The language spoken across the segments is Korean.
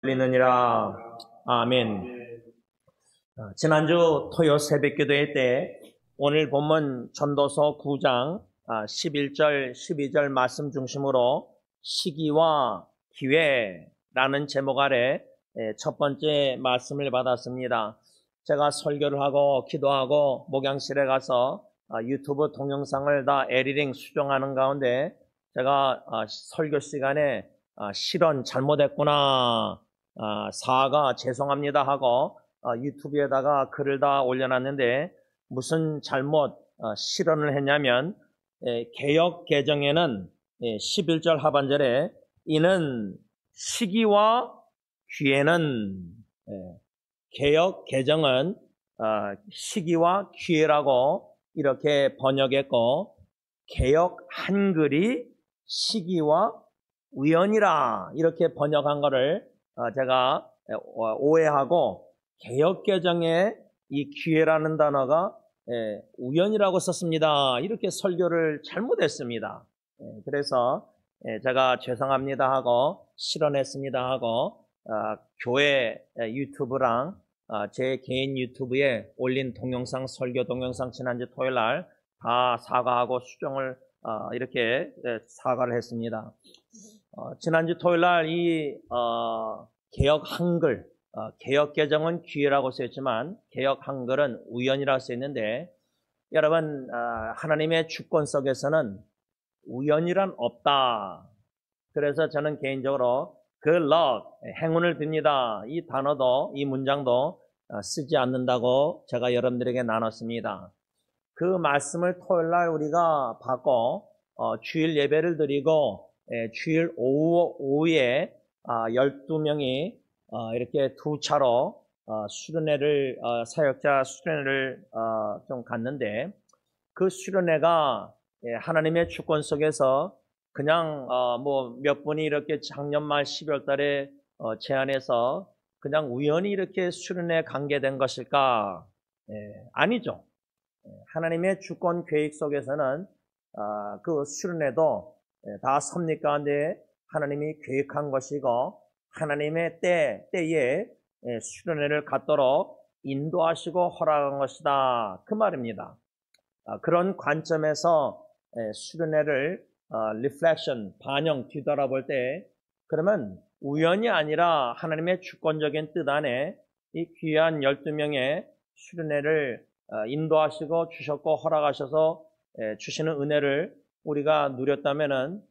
들리느니라. 아멘. 지난주 토요 새벽기도회 때 오늘 본문 전도서 9장 11절 12절 말씀 중심으로 시기와 기회라는 제목 아래 첫 번째 말씀을 받았습니다. 제가 설교를 하고 기도하고 목양실에 가서 유튜브 동영상을 다 에디팅 수정하는 가운데 제가 설교 시간에 실언 잘못했구나, 사과 죄송합니다 하고 유튜브에다가 글을 다 올려놨는데 무슨 잘못 실언을 했냐면 개역 개정에는 11절 하반절에 이는 시기와 기회는, 개역 개정은 시기와 기회라고 이렇게 번역했고 개역 한글이 시기와 우연이라 이렇게 번역한 거를 제가 오해하고 개역 개정에 이 기회라는 단어가 우연이라고 썼습니다. 이렇게 설교를 잘못했습니다. 그래서 제가 죄송합니다 하고 실언했습니다 하고 교회 유튜브랑 제 개인 유튜브에 올린 동영상, 설교 동영상 지난주 토요일 날 다 사과하고 수정을 이렇게 사과를 했습니다. 지난주 토요일 날 이 개역 한글, 개역 개정은 기회라고 쓰였지만 개역 한글은 우연이라고 쓰였는데, 여러분, 하나님의 주권 속에서는 우연이란 없다. 그래서 저는 개인적으로 good luck, 행운을 빕니다, 이 단어도, 이 문장도 쓰지 않는다고 제가 여러분들에게 나눴습니다. 그 말씀을 토요일 날 우리가 받고 주일 예배를 드리고 주일 오후에 12명이 이렇게 두 차로 수련회를, 사역자 수련회를 좀 갔는데, 그 수련회가 하나님의 주권 속에서 그냥 뭐 몇 분이 이렇게 작년 말 12월 달에 제안해서 그냥 우연히 이렇게 수련회 가게 된 것일까? 아니죠. 하나님의 주권 계획 속에서는 그 수련회도 다 섭리 가운데 하나님이 계획한 것이고 하나님의 때에 수련회를 갖도록 인도하시고 허락한 것이다, 그 말입니다. 그런 관점에서 수련회를 reflection, 반영, 뒤돌아볼 때 그러면 우연이 아니라 하나님의 주권적인 뜻 안에 이 귀한 12명의 수련회를 인도하시고 주셨고 허락하셔서 주시는 은혜를 우리가 누렸다면은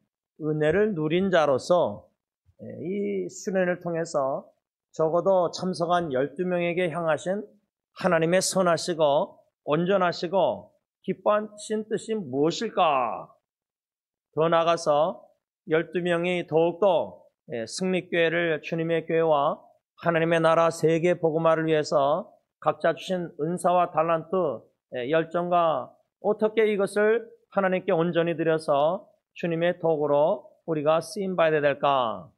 은혜를 누린 자로서 이 수련회를 통해서 적어도 참석한 12명에게 향하신 하나님의 선하시고 온전하시고 기뻐하신 뜻이 무엇일까? 더 나아가서 12명이 더욱더 승리교회를, 주님의 교회와 하나님의 나라 세계 복음화를 위해서 각자 주신 은사와 달란트, 열정과 어떻게 이것을 하나님께 온전히 드려서 주님의 도구로 우리가 쓰임받아야 될까?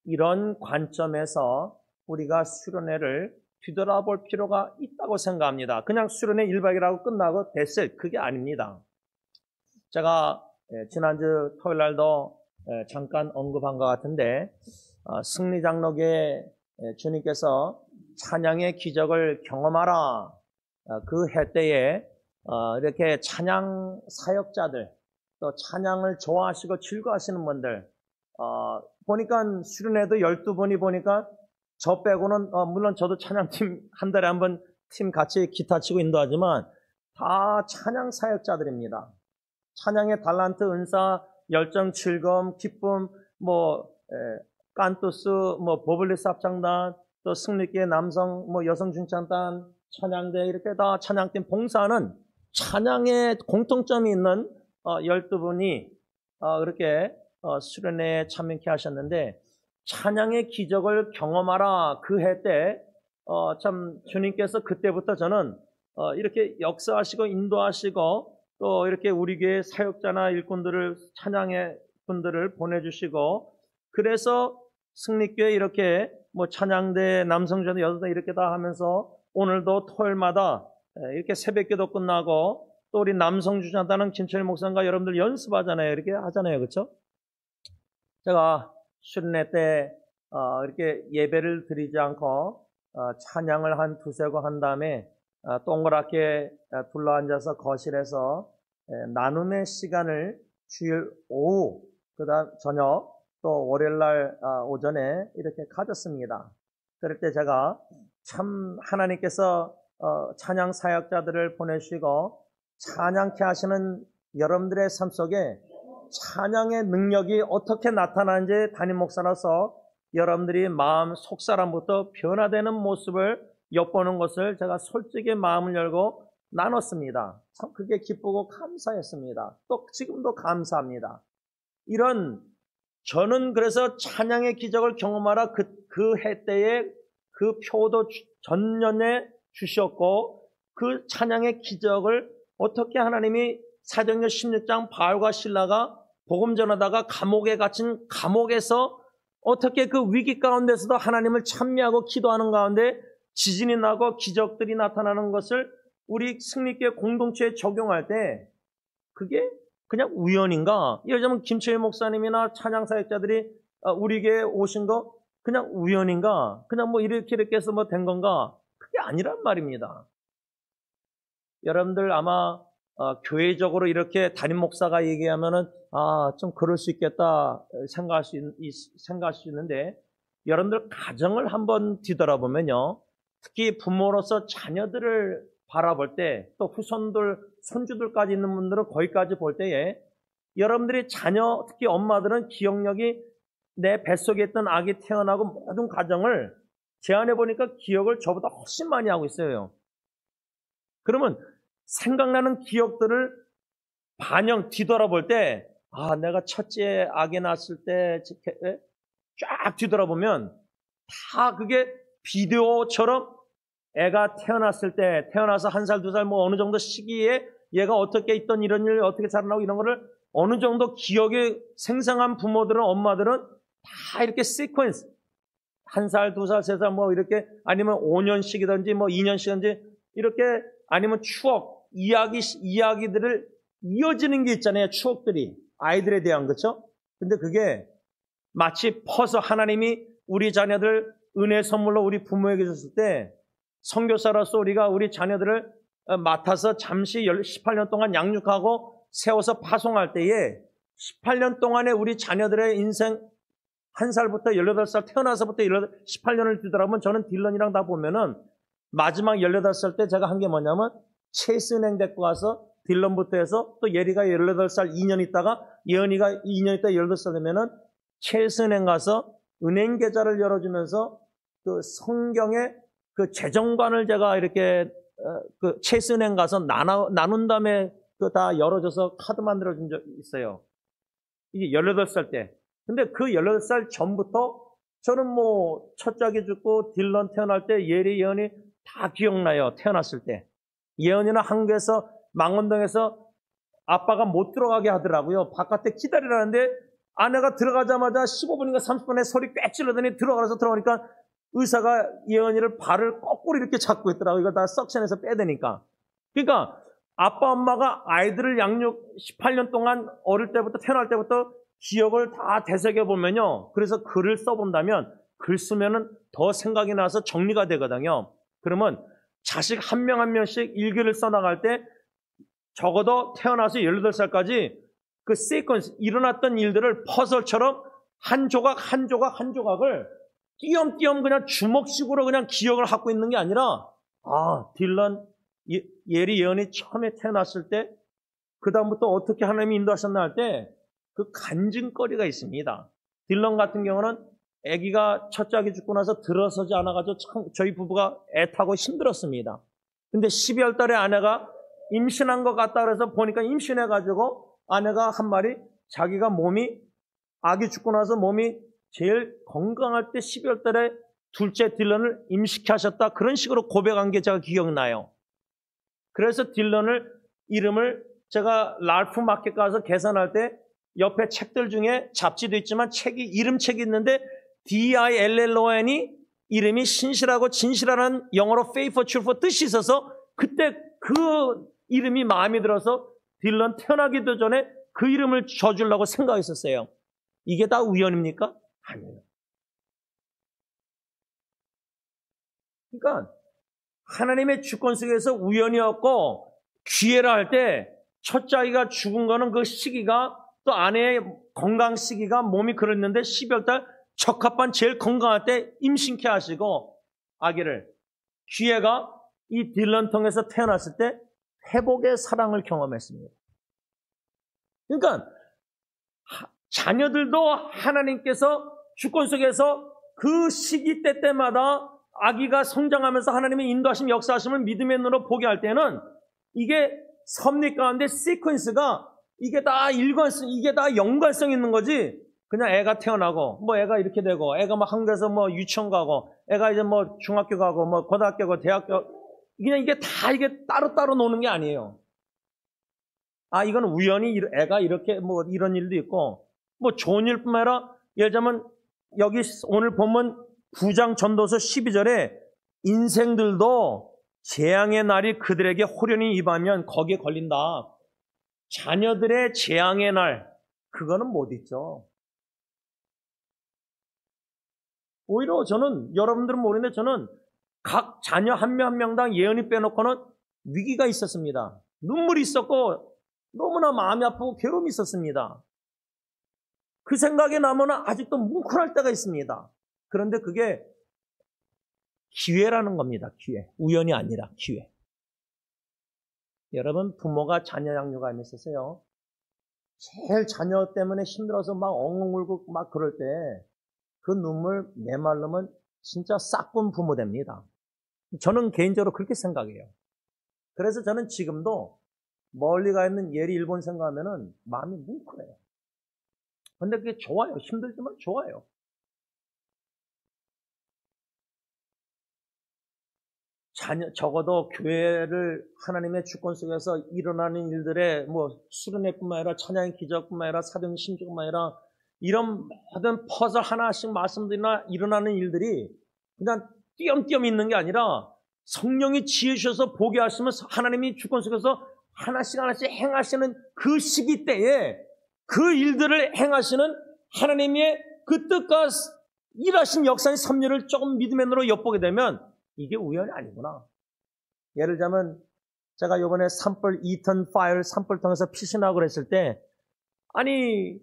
이런 관점에서 우리가 수련회를 뒤돌아볼 필요가 있다고 생각합니다. 그냥 수련회 1박이라고 하고 끝나고 됐을, 그게 아닙니다. 제가 지난주 토요일 날도 잠깐 언급한 것 같은데, 승리장로교회 주님께서 찬양의 기적을 경험하라, 그 해 때에 이렇게 찬양 사역자들, 또 찬양을 좋아하시고 즐거워하시는 분들 보니까 수련회도 12분이 보니까 저 빼고는 물론 저도 찬양팀 한 달에 한 번 팀 같이 기타 치고 인도하지만 다 찬양 사역자들입니다. 찬양의 달란트, 은사, 열정, 즐거움, 기쁨, 깐투스, 버블리스 합창단, 또 승리교회 남성, 여성 중창단, 찬양대, 이렇게 다 찬양팀 봉사하는 찬양에 공통점이 있는 12분이 그렇게 수련회에 참여케 하셨는데, 찬양의 기적을 경험하라, 그 해 때 참 주님께서 그때부터 저는 이렇게 역사하시고 인도하시고 또 이렇게 우리 교회 사역자나 일꾼들을, 찬양의 분들을 보내주시고, 그래서 승리교회 이렇게 찬양대, 남성전대, 여성대 이렇게 다 하면서 오늘도 토요일마다 이렇게 새벽기도 끝나고 또 우리 남성주장단은 김철 목사님과 여러분들 연습하잖아요. 이렇게 하잖아요. 그렇죠? 제가 수련회 때 이렇게 예배를 드리지 않고 찬양을 한 두세 곡 한 다음에 동그랗게 둘러앉아서 거실에서 나눔의 시간을 주일 오후, 그다음 저녁, 또 월요일날 오전에 이렇게 가졌습니다. 그럴 때 제가 참 하나님께서 찬양 사역자들을 보내시고 찬양케 하시는 여러분들의 삶 속에 찬양의 능력이 어떻게 나타나는지 담임 목사로서 여러분들이 마음 속사람부터 변화되는 모습을 엿보는 것을 제가 솔직히 마음을 열고 나눴습니다. 참 그게 기쁘고 감사했습니다. 또 지금도 감사합니다. 저는 그래서 찬양의 기적을 경험하라 그 해 때에 그 표도 전년에 주셨고 그 찬양의 기적을 어떻게 하나님이 사도행전 16장 바울과 실라가 복음 전하다가 감옥에 갇힌 감옥에서 어떻게 그 위기 가운데서도 하나님을 찬미하고 기도하는 가운데 지진이 나고 기적들이 나타나는 것을 우리 승리교회 공동체에 적용할 때 그게 그냥 우연인가? 예를 들면 김철희 목사님이나 찬양사역자들이 우리 교회에 오신 거 그냥 우연인가? 그냥 뭐 이렇게 해서 뭐 된 건가? 그게 아니란 말입니다. 여러분들 아마 교회적으로 이렇게 담임 목사가 얘기하면은 좀 그럴 수 있겠다 생각할 수 있는데 여러분들 가정을 한번 뒤돌아보면요. 특히 부모로서 자녀들을 바라볼 때 또 후손들, 손주들까지 있는 분들은 거기까지 볼 때에 여러분들이 자녀, 특히 엄마들은 기억력이 내 뱃속에 있던 아기 태어나고 모든 과정을 제안해 보니까 기억을 저보다 훨씬 많이 하고 있어요. 그러면 생각나는 기억들을 뒤돌아볼 때 내가 첫째 아기 낳았을 때 쫙 뒤돌아보면 다 그게 비디오처럼 애가 태어났을 때, 태어나서 1살, 2살 뭐 어느 정도 시기에 얘가 어떻게 있던 이런 일, 어떻게 자라나고 이런 거를 어느 정도 기억에 생생한 부모들은, 엄마들은 다 이렇게 시퀀스, 1살, 2살, 3살 뭐 이렇게 아니면 5년씩이든지 뭐 2년씩이든지 이렇게 아니면 추억, 이야기들을 이어지는 게 있잖아요. 추억들이. 아이들에 대한, 그렇죠? 근데 그게 마치 퍼서 하나님이 우리 자녀들 은혜 선물로 우리 부모에게 줬을 때 선교사로서 우리가 우리 자녀들을 맡아서 잠시 18년 동안 양육하고 세워서 파송할 때에 18년 동안에 우리 자녀들의 인생 1살부터 18살 태어나서부터 18년을 뒤돌아보면 저는 딜런이랑 다 보면은 마지막 18살 때 제가 한 게 뭐냐면 체스은행 데리고 가서 딜런부터 해서 또 예리가 18살 2년 있다가 예언이가 2년 있다가 18살 되면은 체스은행 가서 은행 계좌를 열어주면서 그 성경의 그 재정관을 제가 이렇게 그 체스은행 가서 나눈 다음에 그 다 열어줘서 카드 만들어준 적 있어요. 이게 18살 때. 근데 그 18살 전부터 저는 뭐 첫짝이 죽고 딜런 태어날 때 예리 예언이 다 기억나요. 태어났을 때. 예언이는 한국에서 망원동에서 아빠가 못 들어가게 하더라고요. 바깥에 기다리라는데 아내가 들어가자마자 15분인가 30분에 소리 꽤 찔러더니 들어가니까 의사가 예언이를 발을 거꾸로 이렇게 잡고 있더라고요. 이거 다 석션에서 빼대니까. 그러니까 아빠 엄마가 아이들을 양육 18년 동안 어릴 때부터 태어날 때부터 기억을 다 되새겨보면요. 그래서 글을 써본다면 글 쓰면은 더 생각이 나서 정리가 되거든요. 그러면 자식 한 명 한 명씩 일기를 써나갈 때 적어도 태어나서 18살까지 그 시퀀스, 일어났던 일들을 퍼즐처럼 한 조각 한 조각을 띄엄띄엄 그냥 주먹식으로 그냥 기억을 하고 있는 게 아니라 딜런 예리 예언이 처음에 태어났을 때 그다음부터 어떻게 하나님이 인도하셨나 할 때 그 간증거리가 있습니다. 딜런 같은 경우는 아기가 첫째 죽고 나서 들어서지 않아가지고 참 저희 부부가 애타고 힘들었습니다. 근데 12월 달에 아내가 임신한 것 같다 그래서 보니까 임신해가지고 아내가 한 말이 자기가 아기 죽고 나서 몸이 제일 건강할 때 12월 달에 둘째 딜런을 임시케 하셨다. 그런 식으로 고백한 게 제가 기억나요. 그래서 딜런을 이름을 제가 랄프 마켓 가서 계산할 때 옆에 책들 중에 잡지도 있지만 이름책이 있는데 DILLON이 이름이 신실하고 진실하는 영어로 faithful, truthful 뜻이 있어서 그때 그 이름이 마음에 들어서 딜런 태어나기도 전에 그 이름을 줘주려고 생각했었어요. 이게 다 우연입니까? 아니에요. 그러니까 하나님의 주권 속에서 우연이었고 기회라 할 때 첫째 아이가 죽은 거는 그 시기가 또 아내의 건강 시기가 몸이 그랬는데 12월달 적합한 제일 건강할 때 임신케 하시고 아기를 기회가 이 딜런 통해서 태어났을 때 회복의 사랑을 경험했습니다. 그러니까 자녀들도 하나님께서 주권 속에서 그 시기 때마다 아기가 성장하면서 하나님의 인도하심 역사하심을 믿음의 눈으로 보게 할 때는 이게 섭리 가운데 시퀀스가 이게 다 일관성, 이게 다 연관성 있는 거지. 그냥 애가 태어나고 뭐 애가 이렇게 되고 애가 뭐 한국에서 뭐 유치원 가고 애가 이제 뭐 중학교 가고 뭐 고등학교 가고 대학교 그냥 이게 다 이게 따로따로 노는 게 아니에요. 아, 이건 우연히 애가 이렇게 뭐 이런 일도 있고 뭐 좋은 일뿐만 아니라 예를 들자면 여기 오늘 보면 9장 전도서 12절에 인생들도 재앙의 날이 그들에게 호련히 임하면 거기에 걸린다. 자녀들의 재앙의 날 그거는 못 있죠. 오히려 저는 여러분들은 모르는데 저는 각 자녀 한 명 한 명당 예언이 빼놓고는 위기가 있었습니다. 눈물이 있었고 너무나 마음이 아프고 괴로움이 있었습니다. 그 생각이 나면 아직도 뭉클할 때가 있습니다. 그런데 그게 기회라는 겁니다. 기회. 우연이 아니라 기회. 여러분 부모가 자녀 양육에 있었어요. 제일 자녀 때문에 힘들어서 막 엉엉 울고 막 그럴 때 그 눈물 메말르면 진짜 싹군 부모 됩니다. 저는 개인적으로 그렇게 생각해요. 그래서 저는 지금도 멀리 가 있는 예리 일본 생각하면은 마음이 뭉클해요. 근데 그게 좋아요. 힘들지만 좋아요. 적어도 교회를 하나님의 주권 속에서 일어나는 일들에 뭐 수련회뿐만 아니라 찬양의 기적뿐만 아니라 사도행 신조뿐만 아니라 이런 모든 퍼즐 하나씩 말씀드리나 일어나는 일들이 그냥 띄엄띄엄 있는 게 아니라 성령이 지혜 주셔서 보게 하시면 하나님이 주권 속에서 하나씩 하나씩 행하시는 그 시기 때에 그 일들을 행하시는 하나님의 그 뜻과 일하신 역사의 섭리를 조금 믿음의 눈으로 엿보게 되면 이게 우연이 아니구나. 예를 들자면 제가 이번에 산불 이턴 파일 산불 통해서 피신하고 그랬을 때 아니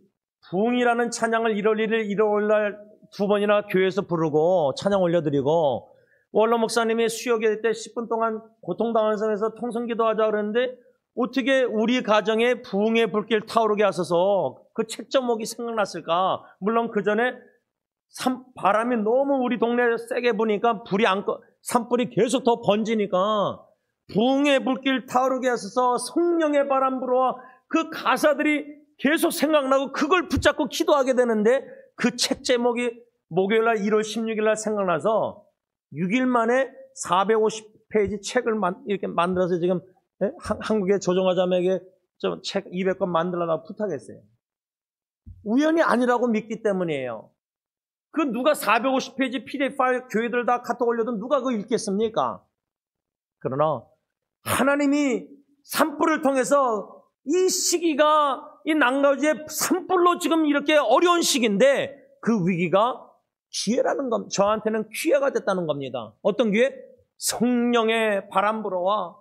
부흥이라는 찬양을 1월 1일 1월 날 2번이나 교회에서 부르고 찬양 올려드리고 원로 목사님이 수요기도 때 10분 동안 고통당하는 섬에서 통성기도하자 그랬는데 어떻게 우리 가정에 부흥의 불길 타오르게 하셔서 그 책 제목이 생각났을까? 물론 그 전에 바람이 너무 우리 동네에 세게 부니까 산불이 계속 더 번지니까 부흥의 불길 타오르게 하셔서 성령의 바람 불어와 그 가사들이 계속 생각나고 그걸 붙잡고 기도하게 되는데 그 책 제목이 목요일날 1월 16일날 생각나서 6일 만에 450페이지 책을 이렇게 만들어서 지금 한국의 조정화자매에게 좀 책 200권 만들어달라고 부탁했어요. 우연이 아니라고 믿기 때문이에요. 그 누가 450페이지 PDF 파일 교회들 다 카톡 올려도 누가 그거 읽겠습니까? 그러나 하나님이 산불을 통해서 이 시기가 이 난가주의 산불로 지금 이렇게 어려운 시기인데 그 위기가 기회라는 겁니다. 저한테는 기회가 됐다는 겁니다. 어떤 기회? 성령의 바람 불어와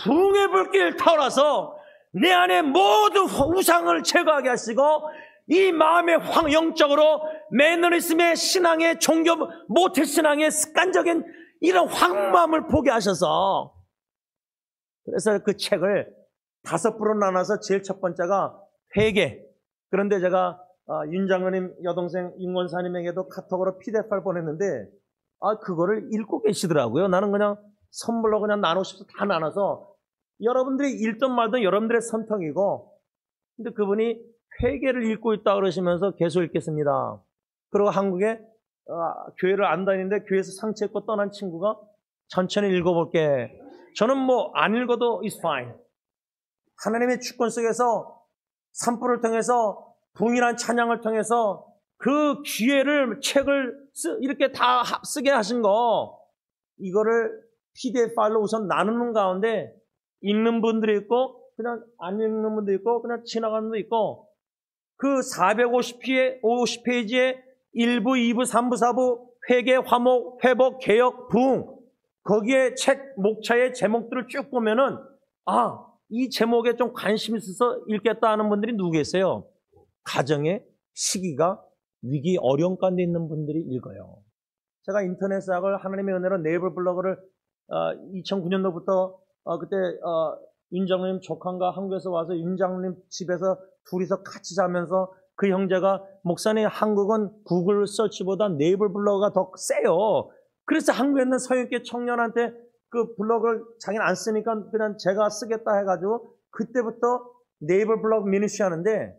부흥의 불길 타올라서 내 안에 모든 우상을 제거하게 하시고 이 마음의 영적으로 매너리즘의 신앙의 종교 모태 신앙의 습관적인 이런 황마음을 보게 하셔서 그래서 그 책을 5부로 나눠서 제일 첫 번째가 회개. 그런데 제가 윤 장로님 여동생 임원사님에게도 카톡으로 PDF를 보냈는데 그거를 읽고 계시더라고요. 나는 그냥 선물로 그냥 나누고 싶어서 다 나눠서 여러분들이 읽든 말든 여러분들의 선택이고 근데 그분이 회개를 읽고 있다 그러시면서 계속 읽겠습니다. 그리고 한국에 교회를 안 다니는데 교회에서 상처 입고 떠난 친구가 천천히 읽어볼게. 저는 뭐 안 읽어도 it's fine. 하나님의 주권 속에서 산불을 통해서 부흥이라는 찬양을 통해서 그 기회를 책을 이렇게 다 쓰게 하신 거 이거를 PDF 파일로 우선 나누는 가운데 읽는 분들이 있고 그냥 안 읽는 분도 있고 그냥 지나가는 분도 있고 그 450페이지에 1부, 2부, 3부, 4부 회개, 화목, 회복, 개혁, 부흥 거기에 책 목차의 제목들을 쭉 보면은 이 제목에 좀 관심 있어서 읽겠다 하는 분들이 누구 계세요? 가정의 시기가 위기 어려움 가운데 있는 분들이 읽어요. 제가 인터넷 사학을 하나님의 은혜로 네이버 블로그를 2009년도부터 그때 윤 장로님 조카가 한국에서 와서 윤 장로님 집에서 둘이서 같이 자면서 그 형제가 목사님 한국은 구글 서치보다 네이버 블로그가 더 세요. 그래서 한국에 있는 서유교 청년한테 그 블로그를 자기는 안 쓰니까 그냥 제가 쓰겠다 해가지고 그때부터 네이버 블로그 미니스트리 하는데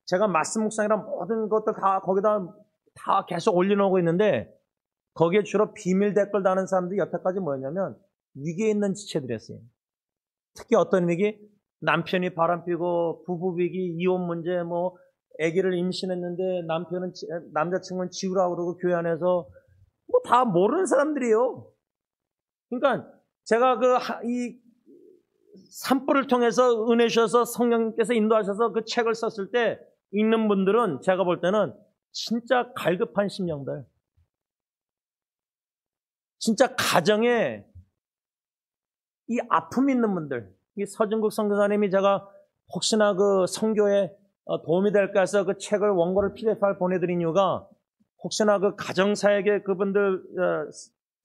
제가 말씀 묵상이랑 모든 것들 다 거기다 다 계속 올려놓고 있는데 거기에 주로 비밀 댓글 다는 사람들이 여태까지 뭐였냐면 위기에 있는 지체들이었어요. 특히 어떤 위기? 남편이 바람피고 부부 위기, 이혼 문제, 뭐 아기를 임신했는데 남자친구는 지우라고 그러고 교회 안에서 뭐 다 모르는 사람들이에요. 그러니까 제가 이 산불을 통해서 은혜 주셔서 성령님께서 인도하셔서 그 책을 썼을 때 읽는 분들은 제가 볼 때는 진짜 갈급한 심령들, 진짜 가정에 이 아픔이 있는 분들, 이 서진국 선교사님이 제가 혹시나 그 선교에 도움이 될까 해서 그 책을 원고를 PDF를 보내드린 이유가 혹시나 그 가정사에게 그분들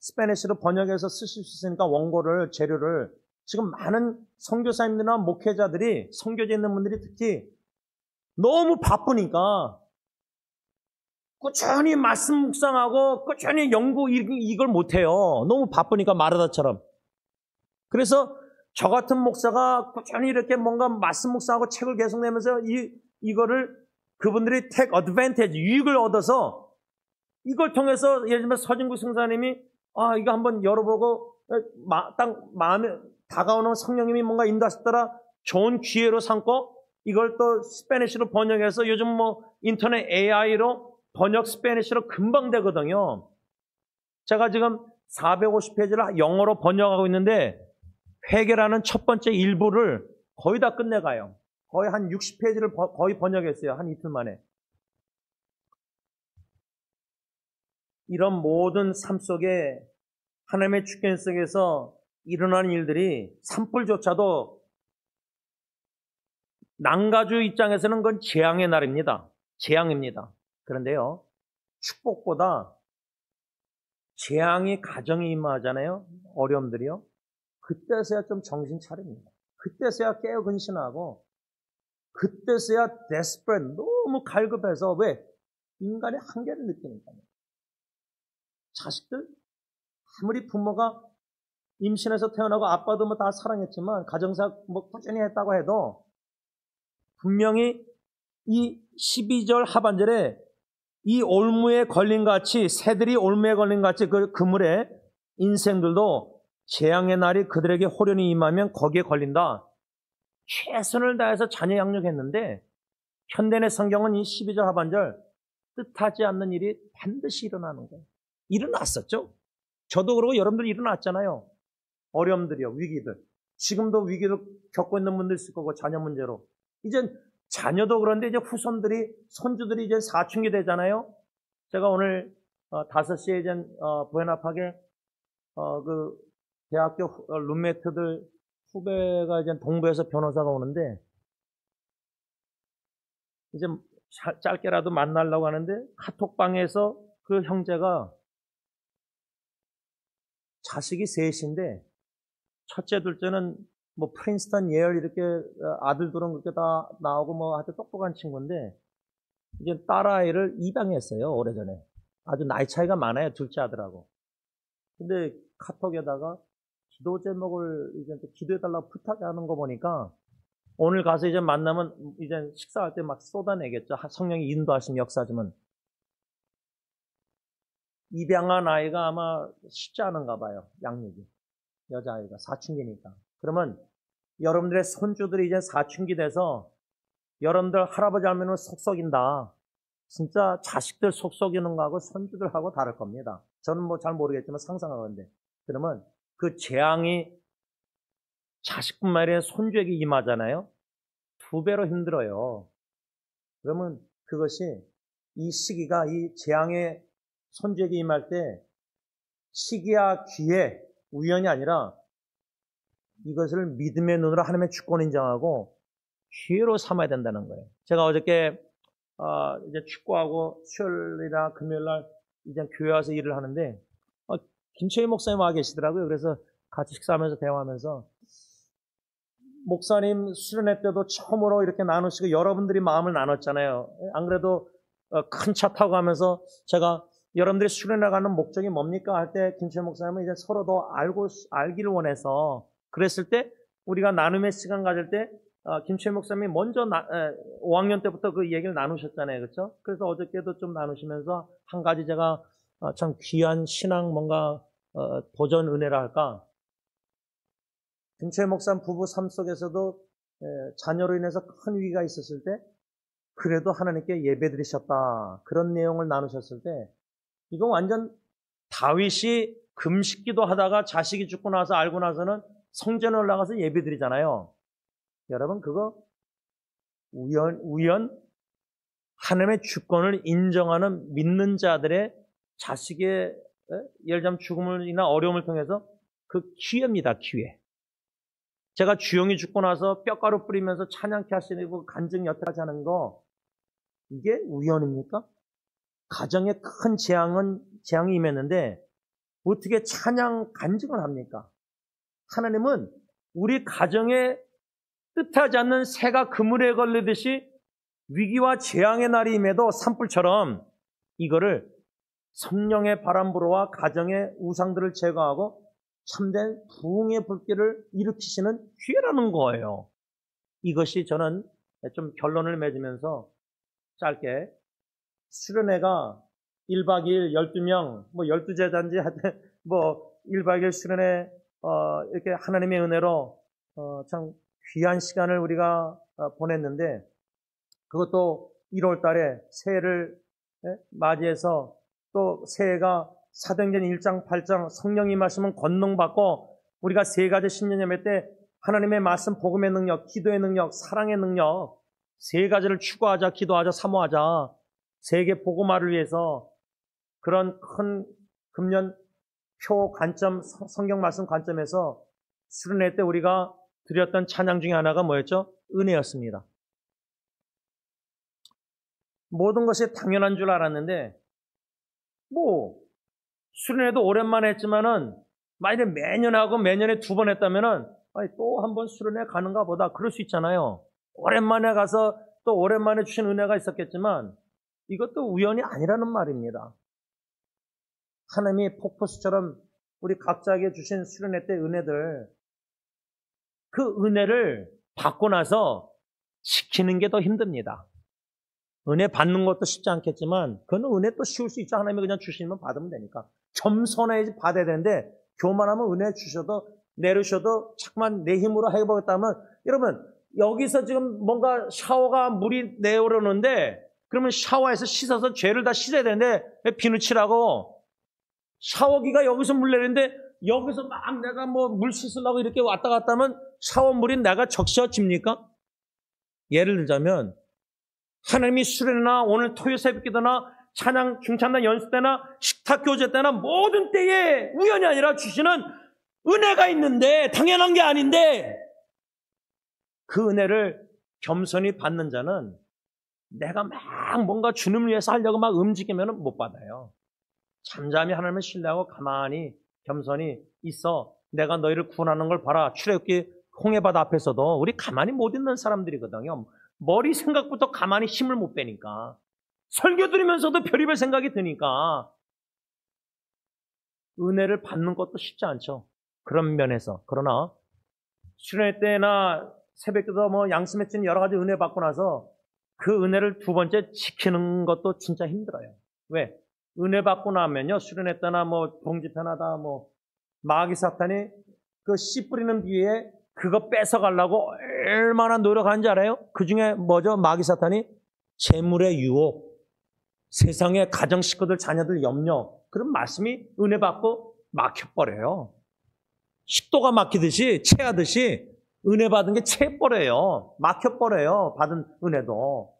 스페니쉬로 번역해서 쓰실 수 있으니까 원고를, 재료를 지금 많은 선교사님들이나 목회자들이 선교지에 있는 분들이 특히 너무 바쁘니까 꾸준히 말씀 묵상하고 꾸준히 연구 이걸 못해요. 너무 바쁘니까 마르다처럼. 그래서 저 같은 목사가 꾸준히 이렇게 뭔가 말씀 묵상하고 책을 계속 내면서 이거를 그분들이 take advantage, 유익을 얻어서 이걸 통해서 예를 들면 서진구 성사님이 이거 한번 열어보고 딱 마음에 다가오는 성령님이 뭔가 인도하셨더라 좋은 기회로 삼고 이걸 또 스페니쉬로 번역해서 요즘 뭐 인터넷 AI로 번역 스페니쉬로 금방 되거든요. 제가 지금 450페이지를 영어로 번역하고 있는데 회개라는 첫 번째 일부를 거의 다 끝내가요. 거의 한 60페이지를 거의 번역했어요. 한 이틀 만에. 이런 모든 삶 속에 하나님의 주권 속에서 일어나는 일들이 산불조차도 난가주 입장에서는 그건 재앙의 날입니다. 재앙입니다. 그런데요, 축복보다 재앙이 가정에 임하잖아요. 어려움들이요. 그때서야 좀 정신 차립니다. 그때서야 깨어 근신하고 그때서야 desperate, 너무 갈급해서 왜? 인간의 한계를 느끼니까요. 자식들? 아무리 부모가 임신해서 태어나고 아빠도 뭐 다 사랑했지만 가정사 뭐 꾸준히 했다고 해도 분명히 이 12절 하반절에 이 올무에 걸린 같이 새들이 올무에 걸린 같이 그 그물에 인생들도 재앙의 날이 그들에게 호련히 임하면 거기에 걸린다. 최선을 다해서 자녀 양육했는데 현대의 성경은 이 12절 하반절 뜻하지 않는 일이 반드시 일어나는 거예요. 일어났었죠. 저도 그러고 여러분들 일어났잖아요. 어려움들이요, 위기들. 지금도 위기를 겪고 있는 분들 있을 거고 자녀 문제로. 이제 자녀도 그런데 이제 후손들이 손주들이 이제 사춘기 되잖아요. 제가 오늘 5시에 이제 부연합하게 그 대학교 룸메이트들 후배가 이제 동부에서 변호사가 오는데 이제 짧게라도 만나려고 하는데 카톡방에서 그 형제가 자식이 셋인데 첫째, 둘째는 뭐 프린스턴, 예열 이렇게 아들들은 그렇게 다 나오고 뭐 아주 똑똑한 친구인데 이제 딸아이를 입양했어요. 오래전에. 아주 나이 차이가 많아요. 둘째 아들하고. 근데 카톡에다가 기도 제목을 이제 기도해달라고 부탁하는 거 보니까 오늘 가서 이제 만나면 이제 식사할 때 막 쏟아내겠죠. 성령이 인도하신 역사지만. 입양한 아이가 아마 쉽지 않은가 봐요. 양육이. 여자아이가 사춘기니까. 그러면 여러분들의 손주들이 이제 사춘기 돼서 여러분들 할아버지 할머니는 속썩인다. 진짜 자식들 속썩이는 거하고 손주들하고 다를 겁니다. 저는 뭐 잘 모르겠지만 상상하건데. 그러면 그 재앙이 자식뿐만 아니라 손주에게 임하잖아요. 2배로 힘들어요. 그러면 그것이 이 시기가 이 재앙의 손주에게 임할 때 시기야 기회, 우연이 아니라 이것을 믿음의 눈으로 하나님의 주권을 인정하고 기회로 삼아야 된다는 거예요. 제가 어저께 이제 축구하고 수요일이나 금요일날 이제 교회 와서 일을 하는데 김철희 목사님 와 계시더라고요. 그래서 같이 식사하면서 대화하면서 목사님 수련회 때도 처음으로 이렇게 나누시고 여러분들이 마음을 나눴잖아요. 안 그래도 큰 차 타고 가면서 제가 여러분들이 수련회 가는 목적이 뭡니까? 할 때 김철희 목사님은 이제 서로 더 알기를 원해서 그랬을 때 우리가 나눔의 시간 가질 때 김철희 목사님이 먼저 5학년 때부터 그 얘기를 나누셨잖아요. 그렇죠? 그래서 어저께도 좀 나누시면서 한 가지 제가 참 귀한 신앙 뭔가 도전 은혜라 할까? 김철희 목사님 부부 삶 속에서도 자녀로 인해서 큰 위기가 있었을 때 그래도 하나님께 예배드리셨다. 그런 내용을 나누셨을 때 이거 완전 다윗이 금식기도 하다가 자식이 죽고 나서 알고 나서는 성전에 올라가서 예배드리잖아요. 여러분 그거 우연 하나님의 주권을 인정하는 믿는 자들의 자식의 예를 들면 죽음이나 어려움을 통해서 그 기회입니다. 기회. 제가 주영이 죽고 나서 뼈가루 뿌리면서 찬양케 하시고 간증 여태까지 하는 거 이게 우연입니까? 가정에 큰 재앙이 임했는데 어떻게 찬양 간증을 합니까? 하나님은 우리 가정에 뜻하지 않는 새가 그물에 걸리듯이 위기와 재앙의 날이 임해도 산불처럼 이거를 성령의 바람 불어와 가정의 우상들을 제거하고 참된 부흥의 불길을 일으키시는 기회라는 거예요. 이것이 저는 좀 결론을 맺으면서 짧게 수련회가 1박 2일 12명, 12제자인지 하여튼 1박 2일 수련회 이렇게 하나님의 은혜로 참 귀한 시간을 우리가 보냈는데 그것도 1월 달에 새해를 맞이해서 또 새해가 사도행전 1장 8장 성령 임하시면 권능받고 우리가 세 가지 신년 예배 때 하나님의 말씀 복음의 능력, 기도의 능력, 사랑의 능력 세 가지를 추구하자, 기도하자, 사모하자 세계 복음화를 위해서 그런 큰 금년 표 관점, 성경 말씀 관점에서 수련회 때 우리가 드렸던 찬양 중에 하나가 뭐였죠? 은혜였습니다. 모든 것이 당연한 줄 알았는데 수련회도 오랜만에 했지만은 만약에 매년 하고 매년에 2번 했다면은 또 한 번 수련회 가는가 보다 그럴 수 있잖아요. 오랜만에 가서 또 오랜만에 주신 은혜가 있었겠지만 이것도 우연이 아니라는 말입니다. 하나님이 폭포수처럼 우리 각자에게 주신 수련회 때 은혜들 그 은혜를 받고 나서 지키는 게 더 힘듭니다. 은혜 받는 것도 쉽지 않겠지만 그건 은혜 또 쉬울 수 있죠. 하나님이 그냥 주시면 받으면 되니까. 겸손해야지 받아야 되는데 교만하면 은혜 주셔도 내려셔도 자꾸만 내 힘으로 해보겠다면 여러분 여기서 지금 뭔가 샤워가 물이 내오르는데 그러면 샤워해서 씻어서 죄를 다 씻어야 되는데 왜 비누칠하고 샤워기가 여기서 물 내리는데 여기서 막 내가 물 씻으려고 이렇게 왔다 갔다 하면 샤워물이 내가 적셔집니까? 예를 들자면 하나님이 수련회나 오늘 토요 새벽기도나 찬양 중찬단 연습 때나 식탁 교제 때나 모든 때에 우연이 아니라 주시는 은혜가 있는데 당연한 게 아닌데 그 은혜를 겸손히 받는 자는 내가 막 뭔가 주님을 위해서 하려고 막 움직이면 못 받아요. 잠잠히 하나님을 신뢰하고 가만히 겸손히 있어. 내가 너희를 구원하는 걸 봐라. 출애굽기 홍해바다 앞에서도 우리 가만히 못 있는 사람들이거든요. 머리 생각부터 가만히 힘을 못 빼니까. 설교 들으면서도 별의별 생각이 드니까. 은혜를 받는 것도 쉽지 않죠. 그런 면에서. 그러나 수련회 때나 새벽기도 양심 맺힌 여러 가지 은혜 받고 나서 그 은혜를 두 번째 지키는 것도 진짜 힘들어요. 왜? 은혜 받고 나면요. 수련회 때나 동집회나다 마귀 사탄이 그 씨 뿌리는 비에 그거 뺏어가려고 얼마나 노력하는지 알아요? 그 중에 뭐죠? 마귀 사탄이 재물의 유혹, 세상의 가정 식구들, 자녀들 염려, 그런 말씀이 은혜 받고 막혀버려요. 식도가 막히듯이, 체하듯이 은혜 받은 게 체해버려요. 막혀버려요. 받은 은혜도.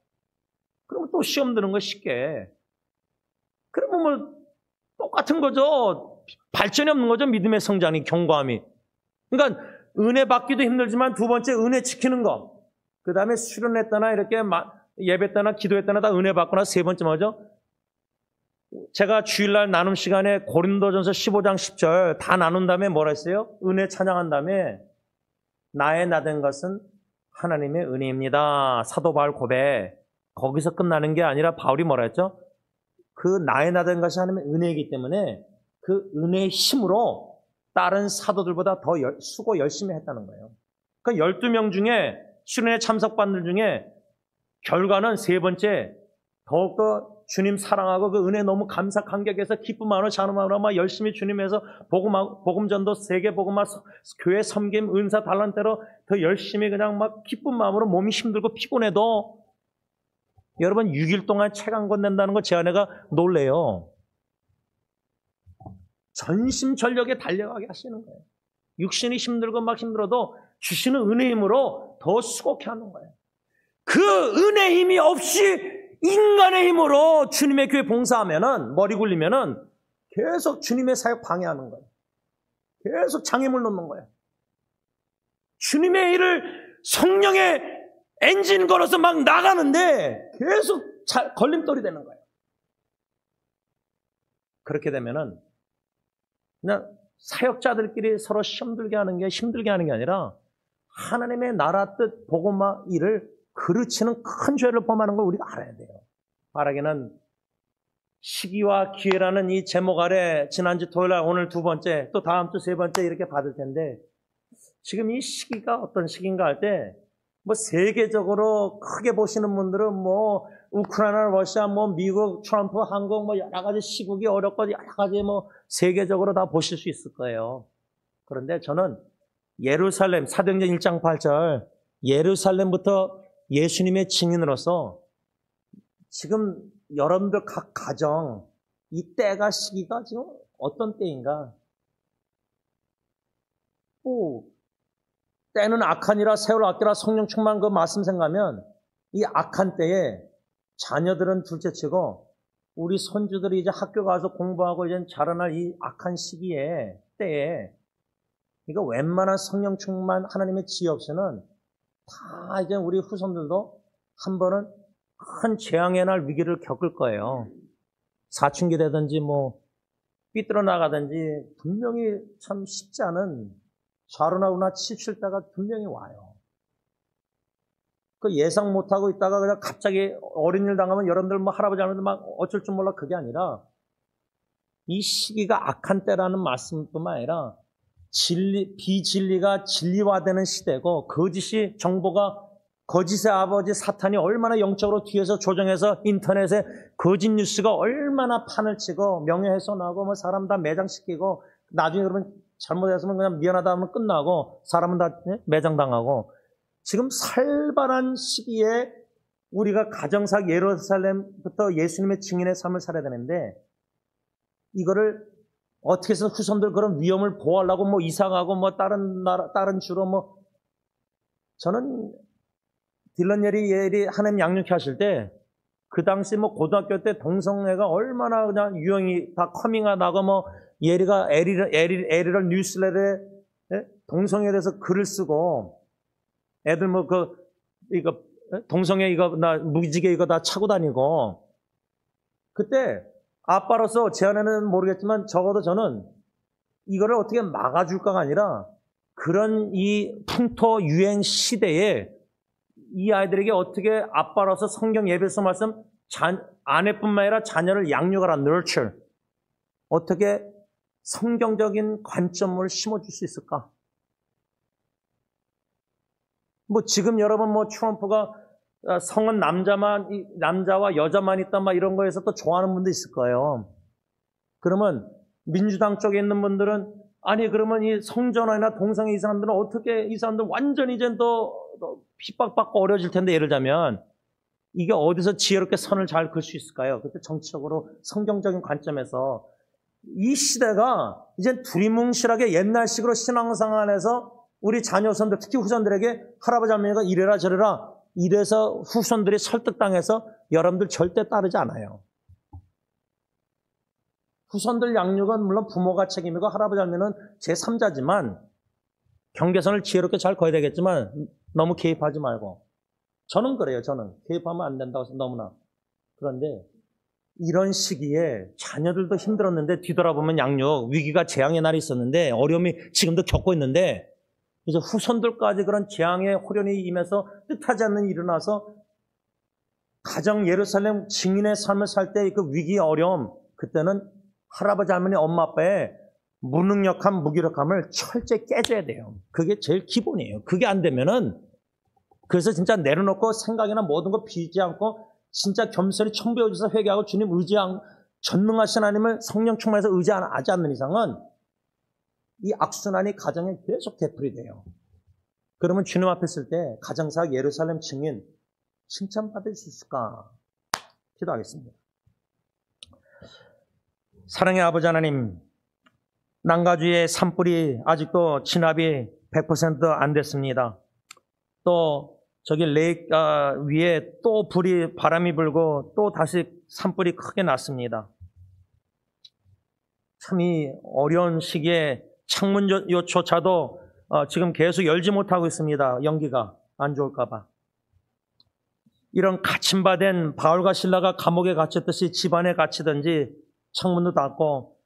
그러면 또 시험 드는 거 쉽게. 그러면 똑같은 거죠. 발전이 없는 거죠. 믿음의 성장이, 경고함이. 그러니까 은혜 받기도 힘들지만 두 번째 은혜 지키는 거. 그 다음에 수련했다나 이렇게 예배했다나 기도했다나 다 은혜 받거나 세 번째 뭐죠? 제가 주일날 나눔 시간에 고린도전서 15장 10절 다 나눈 다음에 뭐라 했어요? 은혜 찬양한 다음에 나의 나된 것은 하나님의 은혜입니다. 사도 바울 고백. 거기서 끝나는 게 아니라 바울이 뭐라 했죠? 그 나의 나된 것이 하나님의 은혜이기 때문에 그 은혜의 힘으로 다른 사도들보다 더 수고 열심히 했다는 거예요. 그러니까 12명 중에 수련회 참석반들 중에 결과는 세 번째 더욱더 주님 사랑하고 그 은혜 너무 감사 감격해서 기쁜 마음으로 자는 마음으로 막 열심히 주님에서 복음전도 세계 복음화 교회 섬김 은사 달란대로 더 열심히 그냥 막 기쁜 마음으로 몸이 힘들고 피곤해도 여러분 6일 동안 책 한 권 낸다는 거 제 아내가 놀래요. 전심전력에 달려가게 하시는 거예요. 육신이 힘들고 막 힘들어도 주시는 은혜 힘으로 더 수고케 하는 거예요. 그 은혜 힘이 없이 인간의 힘으로 주님의 교회 봉사하면은 머리 굴리면은 계속 주님의 사역 방해하는 거예요. 계속 장애물 놓는 거예요. 주님의 일을 성령의 엔진 걸어서 막 나가는데 계속 걸림돌이 되는 거예요. 그렇게 되면은 그냥 사역자들끼리 서로 힘들게 하는 게 아니라 하나님의 나라 뜻 복음화 일을 그르치는 큰 죄를 범하는 걸 우리가 알아야 돼요. 말하기는 시기와 기회라는 이 제목 아래 지난주 토요일날 오늘 두 번째 또 다음 주 세 번째 이렇게 받을 텐데 지금 이 시기가 어떤 시기인가 할 때 뭐 세계적으로 크게 보시는 분들은 뭐 우크라이나, 러시아, 뭐 미국, 트럼프, 한국 뭐 여러 가지 시국이 어렵고 여러 가지 뭐 세계적으로 다 보실 수 있을 거예요. 그런데 저는 예루살렘 사도행전 1장 8절 예루살렘부터 예수님의 증인으로서 지금 여러분들 각 가정 이 때가 시기가 지금 어떤 때인가? 때는 악하니라 세월 아끼라 성령 충만 그 말씀 생각하면 이 악한 때에 자녀들은 둘째치고 우리 손주들이 이제 학교 가서 공부하고 이제 자라날 이 악한 시기에 때에 이거 웬만한 성령 충만 하나님의 지혜 없이는 다 이제 우리 후손들도 한 번은 큰 재앙의 날 위기를 겪을 거예요. 사춘기 되든지 뭐 삐뚤어 나가든지 분명히 참 쉽지 않은 좌로나우나 치칠 때가 분명히 와요. 그 예상 못하고 있다가 그냥 갑자기 어린 일 당하면 여러분들 뭐 할아버지 할머니 막 어쩔 줄 몰라 그게 아니라 이 시기가 악한 때라는 말씀뿐만 아니라 비진리가 진리화되는 시대고 거짓이 정보가 거짓의 아버지 사탄이 얼마나 영적으로 뒤에서 조정해서 인터넷에 거짓 뉴스가 얼마나 판을 치고 명예훼손하고 뭐 사람 다 매장시키고 나중에 그러면 잘못했으면 그냥 미안하다 하면 끝나고 사람은 다 매장당하고 지금 살벌한 시기에 우리가 가정사 예루살렘부터 예수님의 증인의 삶을 살아야 되는데 이거를 어떻게 해서 후손들 그런 위험을 보호하려고 뭐 이사가고 뭐 다른 주로 뭐 저는 딜런 예리 하나님 양육회 하실 때 그 당시 뭐 고등학교 때 동성애가 얼마나 그냥 유형이 다 커밍아웃하고 뭐 예리가 에리럴 뉴스레터에 동성애에 대해서 글을 쓰고 애들 뭐 이거 동성애 이거 나 무지개 이거 다 차고 다니고 그때 아빠로서 제 안에는 모르겠지만 적어도 저는 이거를 어떻게 막아줄까가 아니라 그런 이 풍토 유행 시대에 이 아이들에게 어떻게 아빠로서 성경 예배서 말씀 아내뿐만 아니라 자녀를 양육하라 nurture 어떻게 성경적인 관점을 심어줄 수 있을까? 뭐 지금 여러분 뭐 트럼프가 성은 남자와 여자만 있다 막 이런 거에서 또 좋아하는 분도 있을 거예요. 그러면 민주당 쪽에 있는 분들은 아니 그러면 이 성전환이나 동성애 이 사람들은 어떻게 이 사람들 완전히 이제 또 핍박받고 어려워질 텐데 예를 들자면 이게 어디서 지혜롭게 선을 잘 그을 수 있을까요? 그때 정치적으로 성경적인 관점에서 이 시대가 이제 두리뭉실하게 옛날식으로 신앙생활에서 우리 자녀선들 특히 후손들에게 할아버지 할머니가 이래라 저래라 이래서 후손들이 설득당해서 여러분들 절대 따르지 않아요. 후손들 양육은 물론 부모가 책임이고 할아버지 할머니는 제3자지만 경계선을 지혜롭게 잘 그어야 되겠지만 너무 개입하지 말고. 저는 그래요. 저는 개입하면 안 된다고 해서 너무나. 그런데 이런 시기에 자녀들도 힘들었는데 뒤돌아보면 양육 위기가 재앙의 날이 있었는데 어려움이 지금도 겪고 있는데 이제 후손들까지 그런 재앙의 호련이 임해서 뜻하지 않는 일이 일어나서 가정 예루살렘 증인의 삶을 살 때 그 위기 어려움, 그때는 할아버지 할머니 엄마 아빠의 무능력함 무기력함을 철저히 깨줘야 돼요. 그게 제일 기본이에요. 그게 안 되면은 그래서 진짜 내려놓고 생각이나 모든 거 비지 않고 진짜 겸손히 청부여져서 회개하고 주님 전능하신 하나님을 성령 충만해서 의지하지 않는 이상은 이 악순환이 가정에 계속 되풀이 돼요. 그러면 주님 앞에 있을 때 가정사 예루살렘 증인 칭찬받을 수 있을까? 기도하겠습니다. 사랑의 아버지 하나님, 난가주의 산불이 아직도 진압이 100% 안 됐습니다. 또 저기 레이크 위에 또 바람이 불고 또 다시 산불이 크게 났습니다. 참 이 어려운 시기에 창문조차도 지금 계속 열지 못하고 있습니다. 연기가 안 좋을까 봐. 이런 갇힌바된 바울과 실라가 감옥에 갇혔듯이 집안에 갇히든지 창문도 닫고,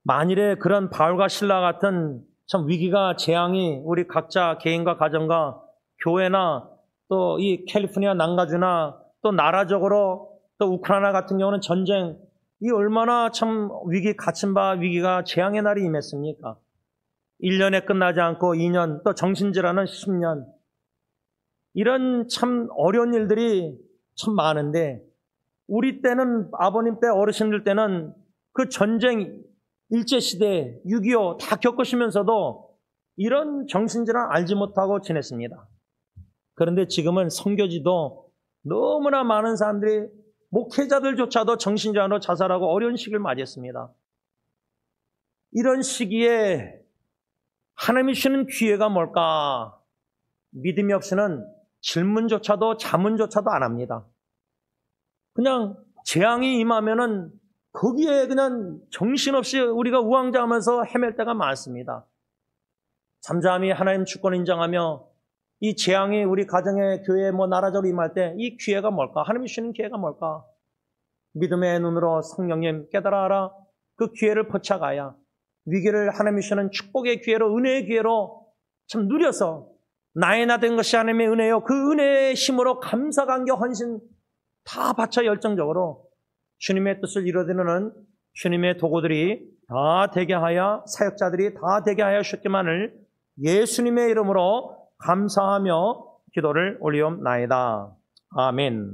만일에 그런 바울과 실라 같은 참 위기가 재앙이 우리 각자 개인과 가정과 교회나 또 이 캘리포니아 난가주나 또 나라적으로 또 우크라이나 같은 경우는 전쟁, 이 얼마나 참 갇힌 바 위기가 재앙의 날이 임했습니까? 1년에 끝나지 않고 2년, 또 정신질환은 10년. 이런 참 어려운 일들이 참 많은데, 우리 때는, 아버님 때, 어르신들 때는 그 전쟁, 일제시대, 6.25 다 겪으시면서도 이런 정신질환 알지 못하고 지냈습니다. 그런데 지금은 선교지도 너무나 많은 사람들이, 목회자들조차도 정신질환으로 자살하고 어려운 시기를 맞이했습니다. 이런 시기에 하나님이 주시는 기회가 뭘까? 믿음이 없이는 질문조차도 자문조차도 안 합니다. 그냥 재앙이 임하면은 거기에 그냥 정신없이 우리가 우왕좌왕하면서 헤맬 때가 많습니다. 잠잠히 하나님 주권 인정하며 이 재앙이 우리 가정에, 교회에, 나라적으로 임할 때 이 기회가 뭘까? 하나님이 주시는 기회가 뭘까? 믿음의 눈으로 성령님 깨달아라. 그 기회를 포착하여 위기를 하나님이 주시는 축복의 기회로, 은혜의 기회로 참 누려서 나의 나 된 것이 하나님의 은혜요. 그 은혜의 힘으로 감사, 감격, 헌신 다 바쳐 열정적으로 주님의 뜻을 이루어내는 주님의 도구들이 다 되게 하여, 사역자들이 다 되게 하여 주셨기만을 예수님의 이름으로 감사하며 기도를 올리옵나이다. 아멘.